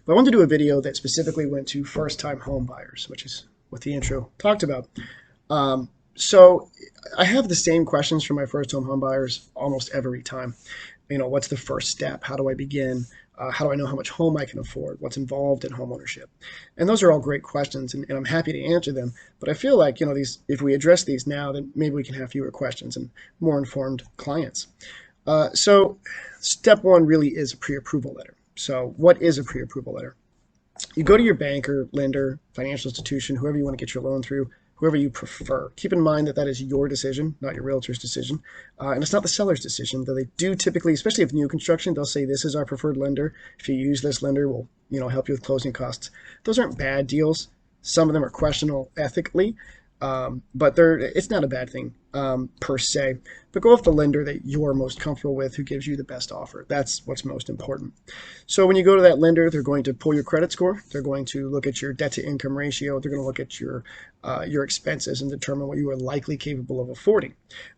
But I wanted to do a video that specifically went to first-time home buyers, which is what the intro talked about. So I have the same questions for my first home buyers almost every time. What's the first step? How do I begin? How do I know how much home I can afford? What's involved in home ownership? And those are all great questions, and I'm happy to answer them. But I feel like, these, if we address these now, then maybe we can have fewer questions and more informed clients. So step one really is a pre-approval letter. So what is a pre-approval letter? You go to your banker, lender, financial institution, whoever you want to get your loan through, whoever you prefer. Keep in mind that that is your decision, not your realtor's decision. And it's not the seller's decision, though they do typically, especially if new construction, they'll say this is our preferred lender. If you use this lender, we'll help you with closing costs. Those aren't bad deals. Some of them are questionable ethically, but it's not a bad thing per se. But go with the lender that you're most comfortable with, who gives you the best offer. That's what's most important. So when you go to that lender, they're going to pull your credit score. They're going to look at your debt to income ratio. They're going to look at your expenses and determine what you are likely capable of affording.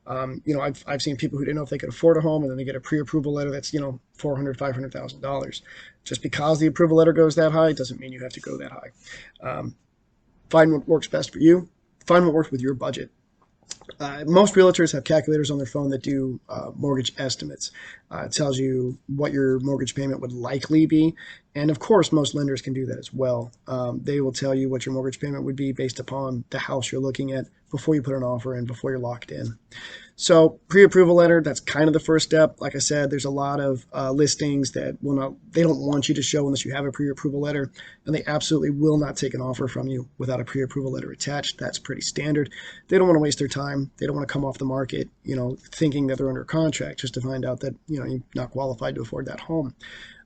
I've seen people who didn't know if they could afford a home, and then they get a pre-approval letter that's $400,000, $500,000. Just because the approval letter goes that high doesn't mean you have to go that high. Find what works best for you. Find what works with your budget. Most realtors have calculators on their phone that do mortgage estimates. It tells you what your mortgage payment would likely be. And of course, most lenders can do that as well. They will tell you what your mortgage payment would be based upon the house you're looking at before you put an offer in, before you're locked in. So pre-approval letter, that's kind of the first step. Like I said, there's a lot of listings that they don't want you to show unless you have a pre-approval letter, and they absolutely will not take an offer from you without a pre-approval letter attached. That's pretty standard. They don't want to waste their time. They don't want to come off the market, thinking that they're under contract just to find out that, you're not qualified to afford that home.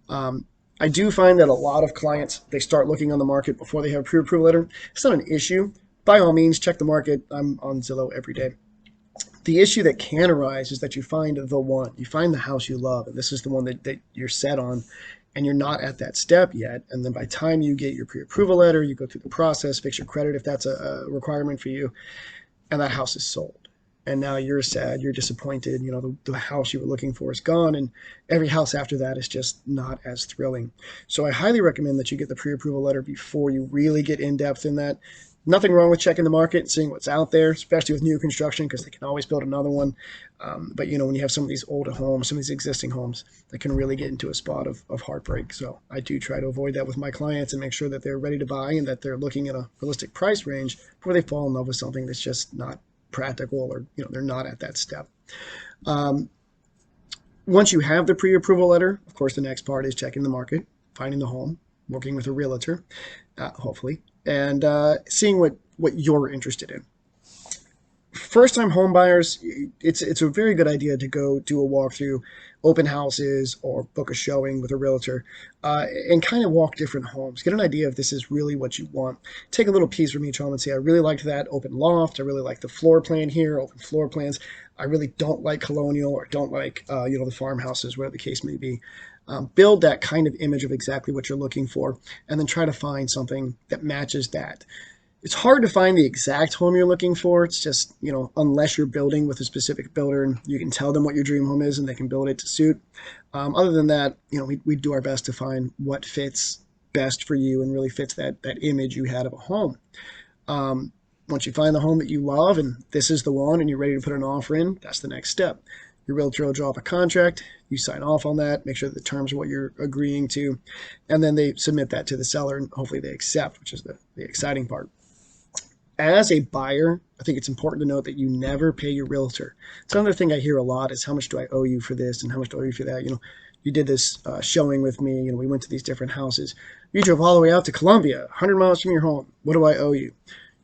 I do find that a lot of clients, they start looking on the market before they have a pre-approval letter. It's not an issue. By all means, check the market. I'm on Zillow every day. The issue that can arise is that you find the one, you find the house you love, and this is the one that you're set on, and you're not at that step yet. And then by the time you get your pre-approval letter, you go through the process, fix your credit if that's a requirement for you, and that house is sold. And now you're sad, you're disappointed, the house you were looking for is gone, and every house after that is just not as thrilling. So I highly recommend that you get the pre-approval letter before you really get in depth in that. Nothing wrong with checking the market and seeing what's out there, especially with new construction, because they can always build another one. But when you have some of these older homes, some of these existing homes, that can really get into a spot of heartbreak. So I do try to avoid that with my clients and make sure that they're ready to buy and that they're looking at a realistic price range before they fall in love with something that's just not practical, or they're not at that step. Once you have the pre-approval letter, of course, the next part is checking the market, finding the home, working with a realtor, hopefully, and seeing what you're interested in. First-time home buyers, it's a very good idea to go do a walkthrough, open houses, or book a showing with a realtor, and kind of walk different homes. Get an idea if this is really what you want. Take a little piece from each home and say, I really liked that open loft. I really like the floor plan here, open floor plans. I really don't like colonial, or don't like the farmhouses, whatever the case may be. Build that kind of image of exactly what you're looking for, and then try to find something that matches that. It's hard to find the exact home you're looking for. It's just, unless you're building with a specific builder and you can tell them what your dream home is and they can build it to suit. Other than that, we do our best to find what fits best for you and really fits that image you had of a home. Once you find the home that you love and this is the one and you're ready to put an offer in, that's the next step. Your realtor will draw up a contract, you sign off on that, make sure that the terms are what you're agreeing to, and then they submit that to the seller and hopefully they accept, which is the exciting part. As a buyer, I think it's important to note that you never pay your realtor. It's another thing I hear a lot is, how much do I owe you for this and how much do I owe you for that? You did this showing with me, we went to these different houses. You drove all the way out to Columbia, 100 miles from your home. What do I owe you?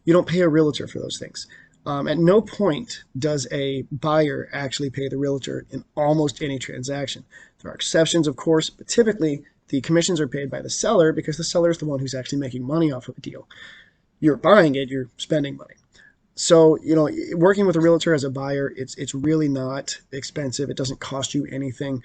You don't pay a realtor for those things. At no point does a buyer actually pay the realtor in almost any transaction. There are exceptions, of course, but typically the commissions are paid by the seller because the seller is the one who's actually making money off of a deal. You're buying it, you're spending money. So, working with a realtor as a buyer, it's really not expensive. It doesn't cost you anything.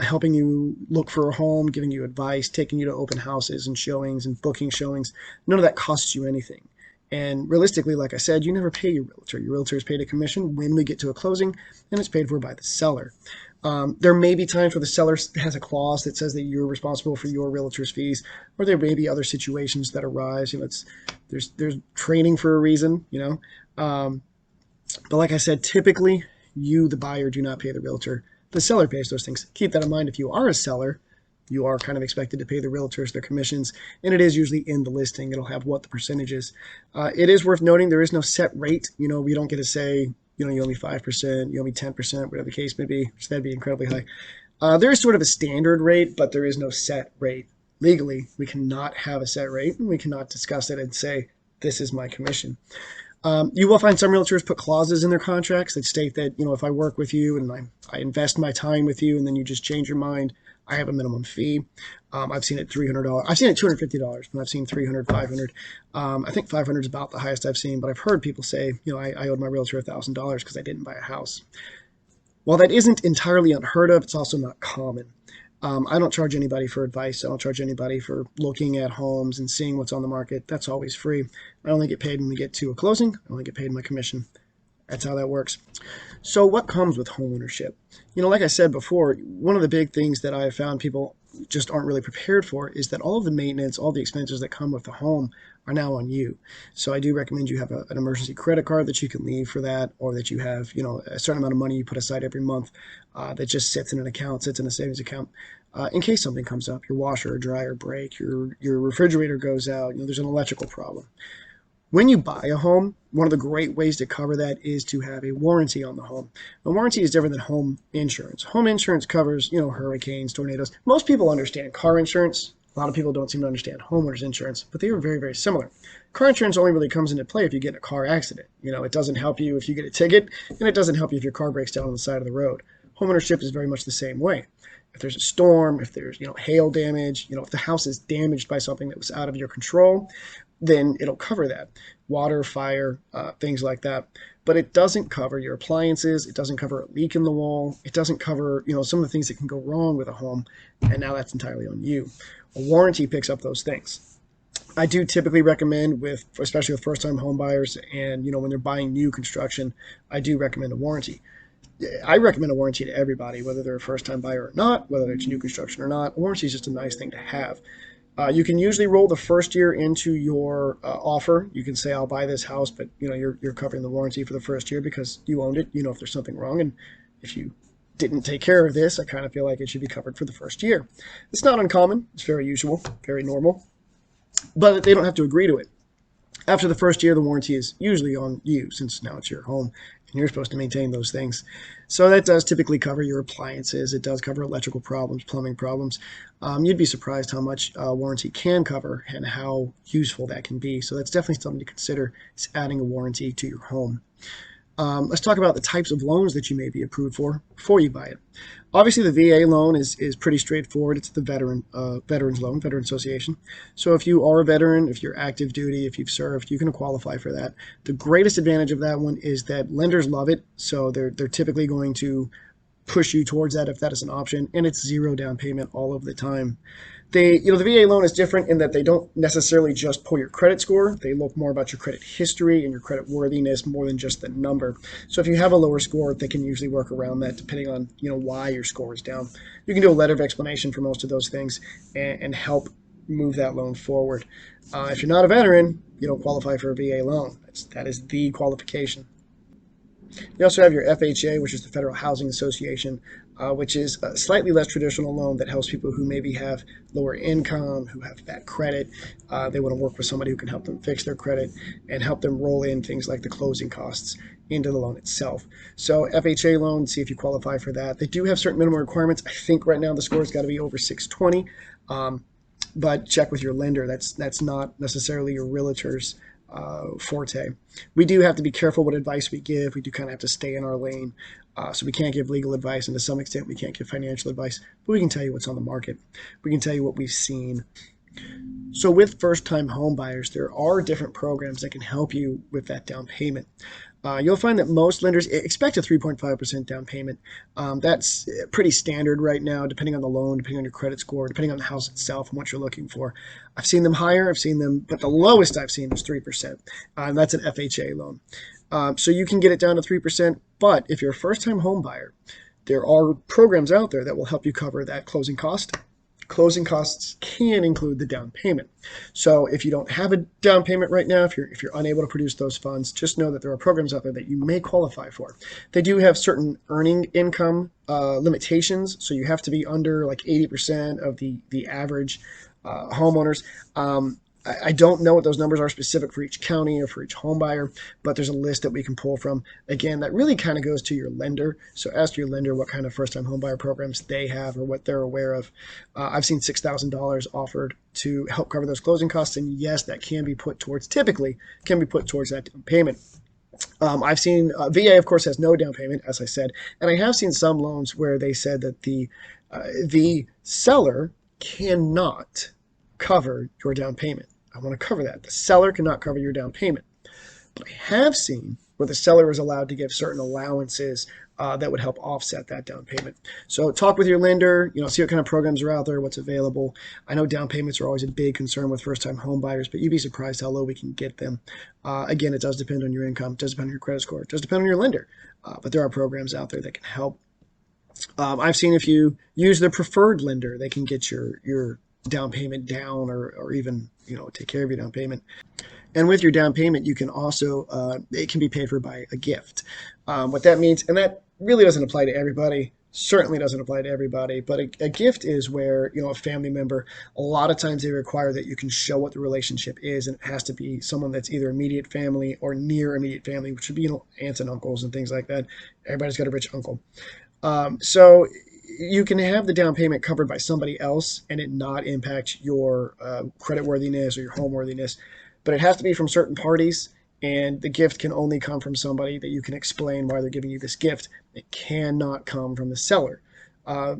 Helping you look for a home, giving you advice, taking you to open houses and showings and booking showings, none of that costs you anything. And realistically, like I said, you never pay your realtor. Your realtor is paid a commission when we get to a closing, and it's paid for by the seller. There may be times where the seller has a clause that says that you're responsible for your realtor's fees, or there may be other situations that arise. There's training for a reason. But like I said, typically you, the buyer, do not pay the realtor. The seller pays those things. Keep that in mind. If you are a seller, you are kind of expected to pay the realtors their commissions, and it is usually in the listing. It'll have what the percentage is. It is worth noting there is no set rate. We don't get to say, you owe me 5%, you owe me 10%, whatever the case may be. So that'd be incredibly high. There is sort of a standard rate, but there is no set rate. Legally, we cannot have a set rate, and we cannot discuss it and say, this is my commission. You will find some realtors put clauses in their contracts that state that, if I work with you and I invest my time with you and then you just change your mind, I have a minimum fee. I've seen it $300. I've seen it $250, but I've seen $300, $500. I think $500 is about the highest I've seen, but I've heard people say, I owed my realtor $1,000 because I didn't buy a house. While that isn't entirely unheard of, it's also not common. I don't charge anybody for advice. I don't charge anybody for looking at homes and seeing what's on the market. That's always free. I only get paid when we get to a closing. I only get paid my commission. That's how that works. So what comes with homeownership? Like I said before, one of the big things that I have found people just aren't really prepared for is that all of the maintenance, all the expenses that come with the home are now on you. So I do recommend you have an emergency credit card that you can leave for that, or that you have, a certain amount of money you put aside every month that just sits in an account, sits in a savings account. In case something comes up, your washer or dryer break, your refrigerator goes out, there's an electrical problem. When you buy a home, one of the great ways to cover that is to have a warranty on the home. A warranty is different than home insurance. Home insurance covers, hurricanes, tornadoes. Most people understand car insurance. A lot of people don't seem to understand homeowners insurance, but they are very, very similar. Car insurance only really comes into play if you get in a car accident. It doesn't help you if you get a ticket, and it doesn't help you if your car breaks down on the side of the road. Homeownership is very much the same way. If there's a storm, if there's, hail damage, if the house is damaged by something that was out of your control, then it'll cover that. Water, fire, things like that. But it doesn't cover your appliances. It doesn't cover a leak in the wall. It doesn't cover, some of the things that can go wrong with a home. And now that's entirely on you. A warranty picks up those things. I do typically recommend, especially with first-time home buyers and, when they're buying new construction, I do recommend a warranty. I recommend a warranty to everybody, whether they're a first-time buyer or not, whether it's new construction or not. A warranty is just a nice thing to have. You can usually roll the first year into your offer. You can say, I'll buy this house, but you're covering the warranty for the first year because you owned it. If there's something wrong, and if you didn't take care of this, I kind of feel like it should be covered for the first year. It's not uncommon. It's very usual, very normal, but they don't have to agree to it. After the first year, the warranty is usually on you, since now it's your home and you're supposed to maintain those things. So that does typically cover your appliances. It does cover electrical problems, plumbing problems. You'd be surprised how much warranty can cover and how useful that can be. So that's definitely something to consider, is adding a warranty to your home. Let's talk about the types of loans that you may be approved for before you buy it. Obviously, the VA loan is pretty straightforward. It's the Veterans Loan, Veteran Association. So if you are a veteran, if you're active duty, if you've served, you can qualify for that. The greatest advantage of that one is that lenders love it. So they're typically going to push you towards that if that is an option, and it's zero down payment all of the time. The VA loan is different in that they don't necessarily just pull your credit score. They look more about your credit history and your credit worthiness more than just the number. So if you have a lower score, they can usually work around that depending on why your score is down. You can do a letter of explanation for most of those things and help move that loan forward. If you're not a veteran, you don't qualify for a VA loan. That is the qualification. You also have your FHA, which is the Federal Housing Association, which is a slightly less traditional loan that helps people who maybe have lower income, who have bad credit. They want to work with somebody who can help them fix their credit and help them roll in things like the closing costs into the loan itself. So FHA loan, see if you qualify for that. They do have certain minimum requirements. I think right now the score has got to be over 620, but check with your lender. That's not necessarily your realtor's forte. We do have to be careful what advice we give. We do kind of have to stay in our lane. So we can't give legal advice, and to some extent we can't give financial advice, but we can tell you what's on the market. We can tell you what we've seen. So with first-time home buyers, there are different programs that can help you with that down payment. You'll find that most lenders expect a 3.5% down payment. That's pretty standard right now, depending on the loan, depending on your credit score, depending on the house itself and what you're looking for. I've seen them higher, I've seen them, but the lowest I've seen is 3%. And that's an FHA loan. So you can get it down to 3%, but if you're a first-time home buyer, there are programs out there that will help you cover that closing cost. Closing costs can include the down payment. So if you don't have a down payment right now, if you're unable to produce those funds, just know that there are programs out there that you may qualify for. They do have certain earning income limitations, so you have to be under like 80% of the average homeowners. I don't know what those numbers are specific for each county or for each home buyer, but there's a list that we can pull from. Again, that really kind of goes to your lender. So ask your lender what kind of first-time home buyer programs they have or what they're aware of. I've seen $6,000 offered to help cover those closing costs, and yes, that can be put towards, typically, can be put towards that down payment. I've seen VA, of course, has no down payment, as I said, and I have seen some loans where they said that the seller cannot cover your down payment. I want to cover that. The seller cannot cover your down payment. But I have seen where the seller is allowed to give certain allowances that would help offset that down payment. So talk with your lender, see what kind of programs are out there, what's available. I know down payments are always a big concern with first-time home buyers, but you'd be surprised how low we can get them. Again, it does depend on your income, it does depend on your credit score, it does depend on your lender, but there are programs out there that can help. I've seen if you use the preferred lender, they can get your down payment down or even take care of your down payment. And with your down payment, you can also it can be paid for by a gift. What that means, and that really doesn't apply to everybody, certainly doesn't apply to everybody, but a gift is where a family member, a lot of times they require that you can show what the relationship is, and it has to be someone that's either immediate family or near immediate family, which would be aunts and uncles and things like that. Everybody's got a rich uncle. So you can have the down payment covered by somebody else and it not impact your creditworthiness or your homeworthiness, but it has to be from certain parties, and the gift can only come from somebody that you can explain why they're giving you this gift. It cannot come from the seller.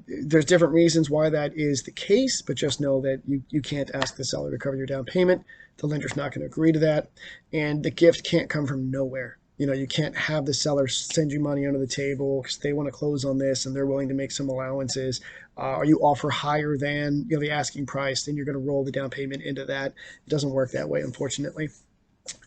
There's different reasons why that is the case, but just know that you can't ask the seller to cover your down payment. The lender's not going to agree to that, and the gift can't come from nowhere. You can't have the seller send you money under the table because they want to close on this and they're willing to make some allowances. Or you offer higher than the asking price, then you're going to roll the down payment into that. It doesn't work that way, unfortunately.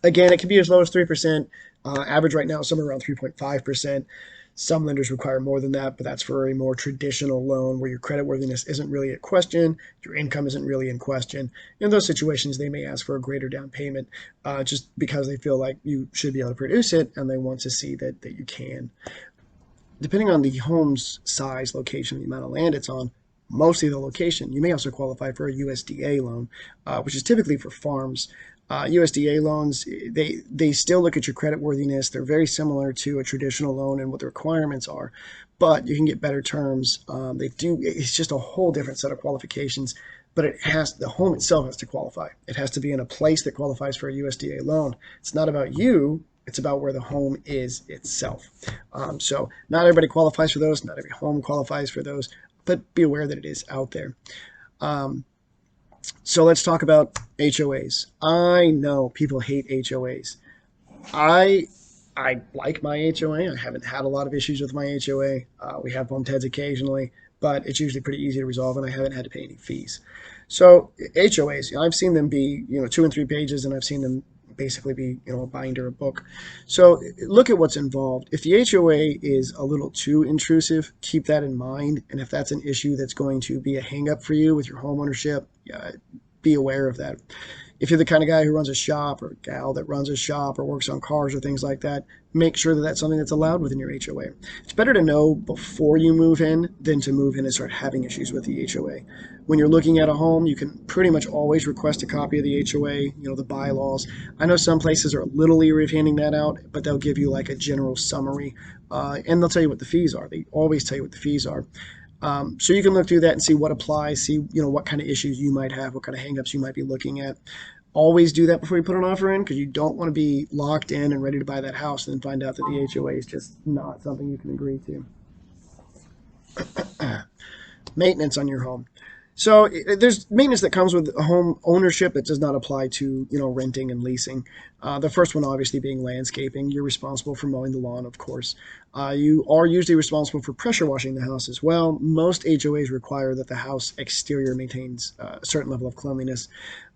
Again, it can be as low as 3%. Average right now is somewhere around 3.5%. Some lenders require more than that, but that's for a more traditional loan where your creditworthiness isn't really at question, your income isn't really in question. In those situations, they may ask for a greater down payment just because they feel like you should be able to produce it and they want to see that you can. Depending on the home's size, location, the amount of land it's on, mostly the location, you may also qualify for a USDA loan, which is typically for farms. USDA loans, they still look at your creditworthiness. They're very similar to a traditional loan and what the requirements are, but you can get better terms. It's just a whole different set of qualifications, but the home itself has to qualify. It has to be in a place that qualifies for a USDA loan. It's not about you. It's about where the home is itself. So not everybody qualifies for those. Not every home qualifies for those, but be aware that it is out there. So let's talk about HOAs. I know people hate HOAs. I like my HOA. I haven't had a lot of issues with my HOA. We have bumped heads occasionally, but it's usually pretty easy to resolve, and I haven't had to pay any fees. So HOAs, I've seen them be 2 and 3 pages, and I've seen them basically be a binder, a book. So look at what's involved. If the HOA is a little too intrusive, keep that in mind. And if that's an issue that's going to be a hang up for you with your home ownership, be aware of that. If you're the kind of guy who runs a shop or a gal that runs a shop or works on cars or things like that, make sure that that's something that's allowed within your HOA. It's better to know before you move in than to move in and start having issues with the HOA. When you're looking at a home, you can pretty much always request a copy of the HOA, the bylaws. I know some places are a little leery of handing that out, but they'll give you like a general summary, and they'll tell you what the fees are. They always tell you what the fees are. So you can look through that and see what applies, see what kind of issues you might have, what kind of hangups you might be looking at. Always do that before you put an offer in, because you don't want to be locked in and ready to buy that house and then find out that the HOA is just not something you can agree to. Maintenance on your home. So there's maintenance that comes with home ownership that does not apply to renting and leasing. The first one obviously being landscaping. You're responsible for mowing the lawn, of course. You are usually responsible for pressure washing the house as well. Most HOAs require that the house exterior maintains a certain level of cleanliness.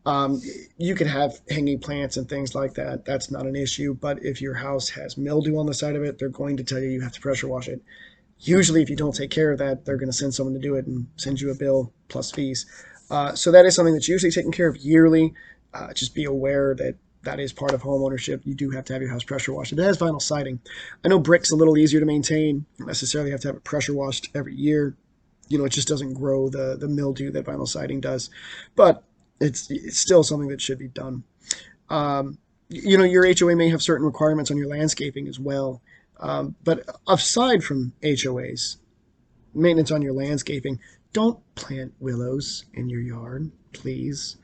You can have hanging plants and things like that. That's not an issue. But if your house has mildew on the side of it, they're going to tell you have to pressure wash it. Usually, if you don't take care of that, they're going to send someone to do it and send you a bill plus fees. So that is something that's usually taken care of yearly. Just be aware that that is part of home ownership. You do have to have your house pressure washed. It has vinyl siding. I know brick's a little easier to maintain. You don't necessarily have to have it pressure washed every year. It just doesn't grow the mildew that vinyl siding does. But it's still something that should be done. Your HOA may have certain requirements on your landscaping as well. But aside from HOAs, maintenance on your landscaping, don't plant willows in your yard, please.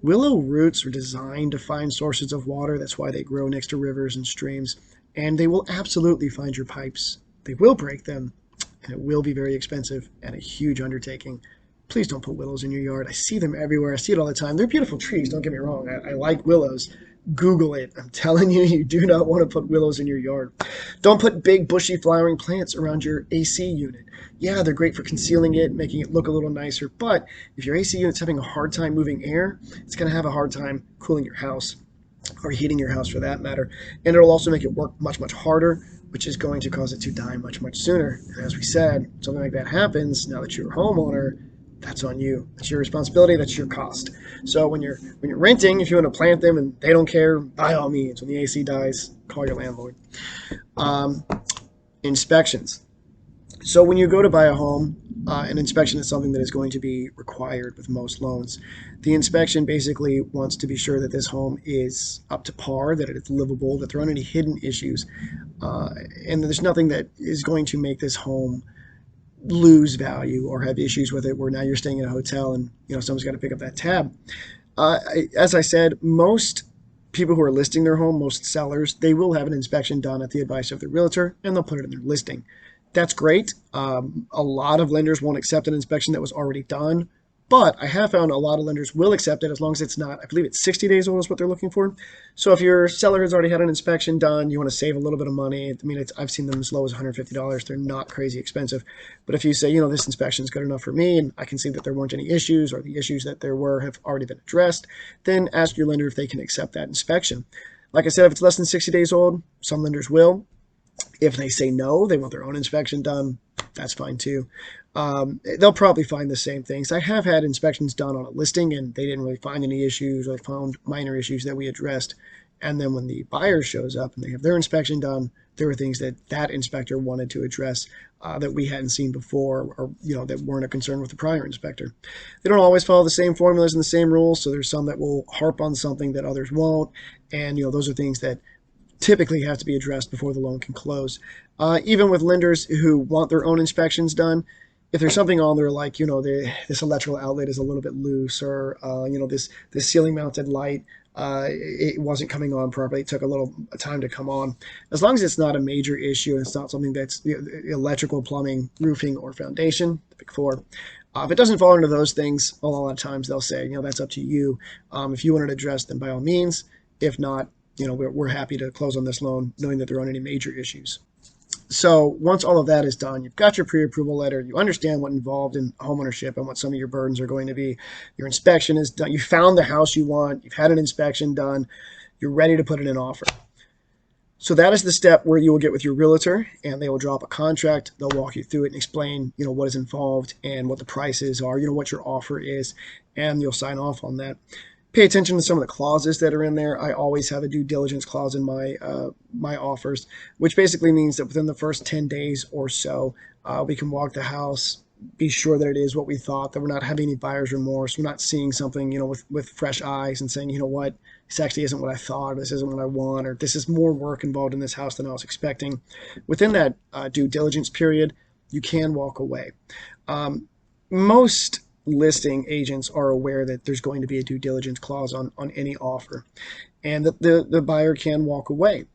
Willow roots are designed to find sources of water. That's why they grow next to rivers and streams. And they will absolutely find your pipes. They will break them, and it will be very expensive and a huge undertaking. Please don't put willows in your yard. I see them everywhere. I see it all the time. They're beautiful trees, don't get me wrong. I like willows. Google it. I'm telling you, you do not want to put willows in your yard. Don't put big, bushy, flowering plants around your AC unit. Yeah, they're great for concealing it, making it look a little nicer, but if your AC unit's having a hard time moving air, it's going to have a hard time cooling your house, or heating your house for that matter. And it'll also make it work much, much harder, which is going to cause it to die much, much sooner. And as we said, something like that happens, now that you're a homeowner, that's on you. That's your responsibility. That's your cost. So when you're renting, if you want to plant them and they don't care, by all means, when the AC dies, call your landlord. Inspections. So when you go to buy a home, an inspection is something that is going to be required with most loans. The inspection basically wants to be sure that this home is up to par, that it is livable, that there aren't any hidden issues, and there's nothing that is going to make this home lose value or have issues with it where now you're staying in a hotel and someone's got to pick up that tab. As I said, most people who are listing their home, most sellers, they will have an inspection done at the advice of the realtor and they'll put it in their listing. That's great. A lot of lenders won't accept an inspection that was already done, but I have found a lot of lenders will accept it as long as it's not, I believe it's 60 days old is what they're looking for. So if your seller has already had an inspection done, you want to save a little bit of money. I mean, I've seen them as low as $150. They're not crazy expensive. But if you say, this inspection is good enough for me and I can see that there weren't any issues or the issues that there were have already been addressed, then ask your lender if they can accept that inspection. Like I said, if it's less than 60 days old, some lenders will. If they say no, they want their own inspection done, that's fine too. They'll probably find the same things. I have had inspections done on a listing and they didn't really find any issues, or they found minor issues that we addressed. And then when the buyer shows up and they have their inspection done, there were things that that inspector wanted to address that we hadn't seen before, or that weren't a concern with the prior inspector. They don't always follow the same formulas and the same rules, so there's some that will harp on something that others won't. And those are things that typically have to be addressed before the loan can close. Even with lenders who want their own inspections done, if there's something on there like, this electrical outlet is a little bit loose, or, this ceiling mounted light, it wasn't coming on properly, it took a little time to come on. As long as it's not a major issue and it's not something that's electrical, plumbing, roofing, or foundation, the big four. If it doesn't fall into those things, a lot of times they'll say, that's up to you. If you want it addressed, then by all means. If not, we're happy to close on this loan knowing that there aren't any major issues. So once all of that is done, you've got your pre-approval letter, you understand what involved in homeownership and what some of your burdens are going to be. Your inspection is done. You found the house you want. You've had an inspection done. You're ready to put in an offer. So that is the step where you will get with your realtor and they will drop a contract. They'll walk you through it and explain, what is involved and what the prices are, what your offer is, and you'll sign off on that. Pay attention to some of the clauses that are in there. I always have a due diligence clause in my my offers, which basically means that within the first 10 days or so, we can walk the house, be sure that it is what we thought, that we're not having any buyer's remorse, we're not seeing something, with fresh eyes and saying, what, this actually isn't what I thought, or this isn't what I want, or this is more work involved in this house than I was expecting. Within that due diligence period, you can walk away. Most listing agents are aware that there's going to be a due diligence clause on any offer, and that the buyer can walk away.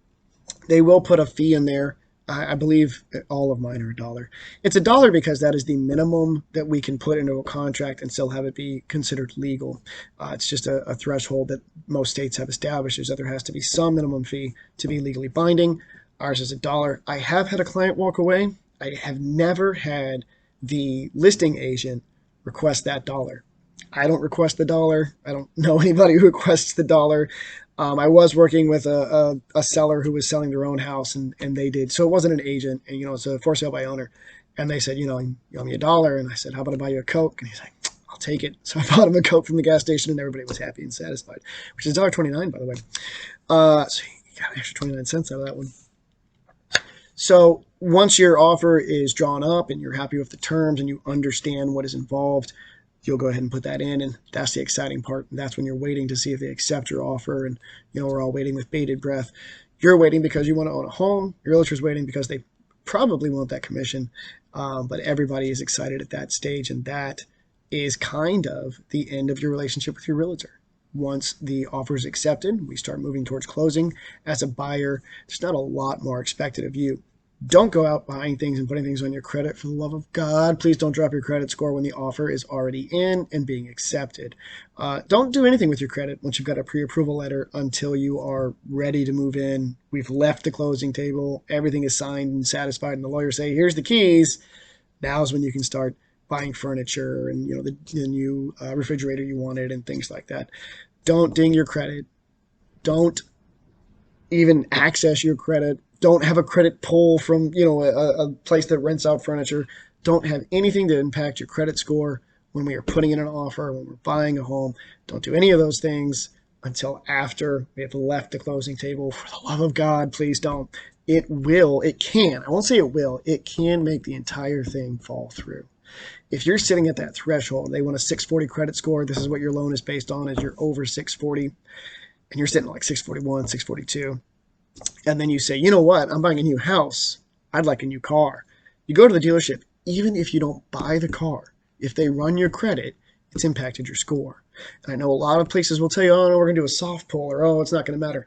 They will put a fee in there. I believe all of mine are $1. It's $1 because that is the minimum that we can put into a contract and still have it be considered legal. It's just a threshold that most states have established, is that there has to be some minimum fee to be legally binding. Ours is $1. I have had a client walk away. I have never had the listing agent request that $1. I don't request the $1. I don't know anybody who requests the $1. I was working with a seller who was selling their own house, and they did. So it wasn't an agent, and it's a for sale by owner. And they said, you owe me $1. And I said, how about I buy you a Coke? And he's like, I'll take it. So I bought him a Coke from the gas station, and everybody was happy and satisfied, which is $1.29, by the way. So you got an extra 29 cents out of that one. So once your offer is drawn up and you're happy with the terms and you understand what is involved, you'll go ahead and put that in, and that's the exciting part. And that's when you're waiting to see if they accept your offer, and we're all waiting with bated breath. You're waiting because you want to own a home. Your realtor's waiting because they probably want that commission, but everybody is excited at that stage, and that is kind of the end of your relationship with your realtor. Once the offer is accepted, we start moving towards closing. As a buyer, there's not a lot more expected of you. Don't go out buying things and putting things on your credit. For the love of God, please don't drop your credit score when the offer is already in and being accepted. Don't do anything with your credit once you've got a pre-approval letter until you are ready to move in. We've left the closing table. Everything is signed and satisfied, and the lawyers say, here's the keys. Now's when you can start buying furniture and the new refrigerator you wanted and things like that. Don't ding your credit. Don't even access your credit. Don't have a credit pull from a place that rents out furniture. Don't have anything to impact your credit score when we are putting in an offer, when we're buying a home. Don't do any of those things until after we have left the closing table. For the love of God, please don't. It can, I won't say it will, it can make the entire thing fall through. If you're sitting at that threshold, they want a 640 credit score. This is what your loan is based on, is you're over 640, and you're sitting at like 641, 642. And then you say, you know what, I'm buying a new house. I'd like a new car. You go to the dealership, even if you don't buy the car, if they run your credit, it's impacted your score. And I know a lot of places will tell you, oh, no, we're going to do a soft pull, or, oh, it's not going to matter.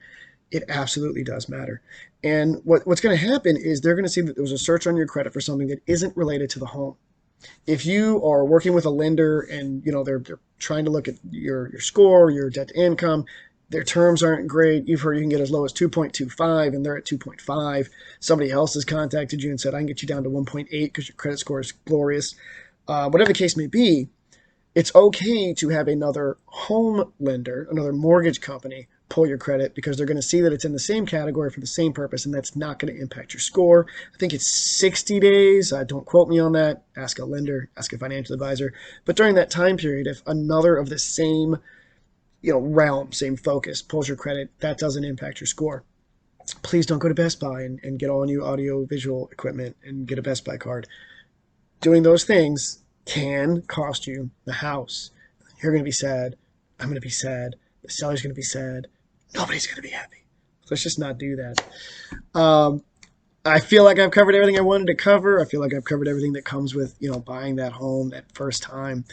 It absolutely does matter. And what's going to happen is they're going to see that there was a search on your credit for something that isn't related to the home. If you are working with a lender and they're trying to look at your score, your debt to income, their terms aren't great. You've heard you can get as low as 2.25, and they're at 2.5. Somebody else has contacted you and said, I can get you down to 1.8 because your credit score is glorious. Whatever the case may be, it's okay to have another home lender, another mortgage company, pull your credit, because they're going to see that it's in the same category for the same purpose, and that's not going to impact your score. I think it's 60 days. Don't quote me on that. Ask a lender, ask a financial advisor. But during that time period, if another of the same realm, same focus, pulls your credit, that doesn't impact your score. Please don't go to Best Buy and get all new audio visual equipment and get a Best Buy card. Doing those things can cost you the house. You're going to be sad. I'm going to be sad. The seller's going to be sad. Nobody's going to be happy. Let's just not do that. I feel like I've covered everything I wanted to cover. I feel like I've covered everything that comes with buying that home that first time.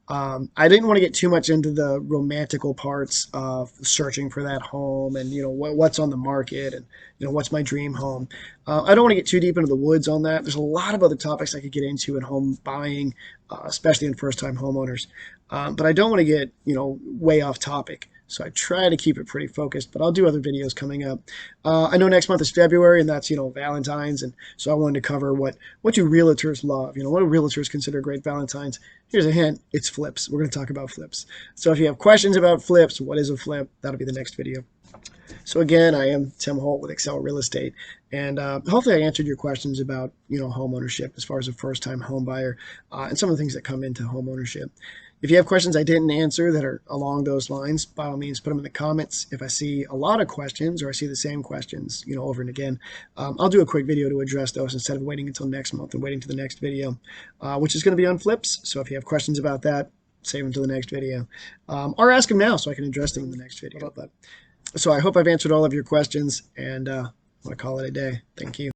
I didn't want to get too much into the romantical parts of searching for that home and what's on the market and what's my dream home. I don't want to get too deep into the woods on that. There's a lot of other topics I could get into in home buying, especially in first-time homeowners. But I don't want to get way off topic. So I try to keep it pretty focused, but I'll do other videos coming up. I know next month is February, and that's, Valentine's. And so I wanted to cover what do realtors love? What do realtors consider great Valentine's? Here's a hint. It's flips. We're going to talk about flips. So if you have questions about flips, what is a flip? That'll be the next video. So again, I am Tim Holt with Excel Real Estate, and hopefully I answered your questions about, home ownership as far as a first-time home buyer and some of the things that come into home ownership. If you have questions I didn't answer that are along those lines, by all means, put them in the comments. If I see a lot of questions or I see the same questions, over and again, I'll do a quick video to address those instead of waiting until next month and waiting to the next video, which is going to be on flips. So if you have questions about that, save them to the next video, or ask them now so I can address them in the next video. So I hope I've answered all of your questions, and I want to call it a day. Thank you.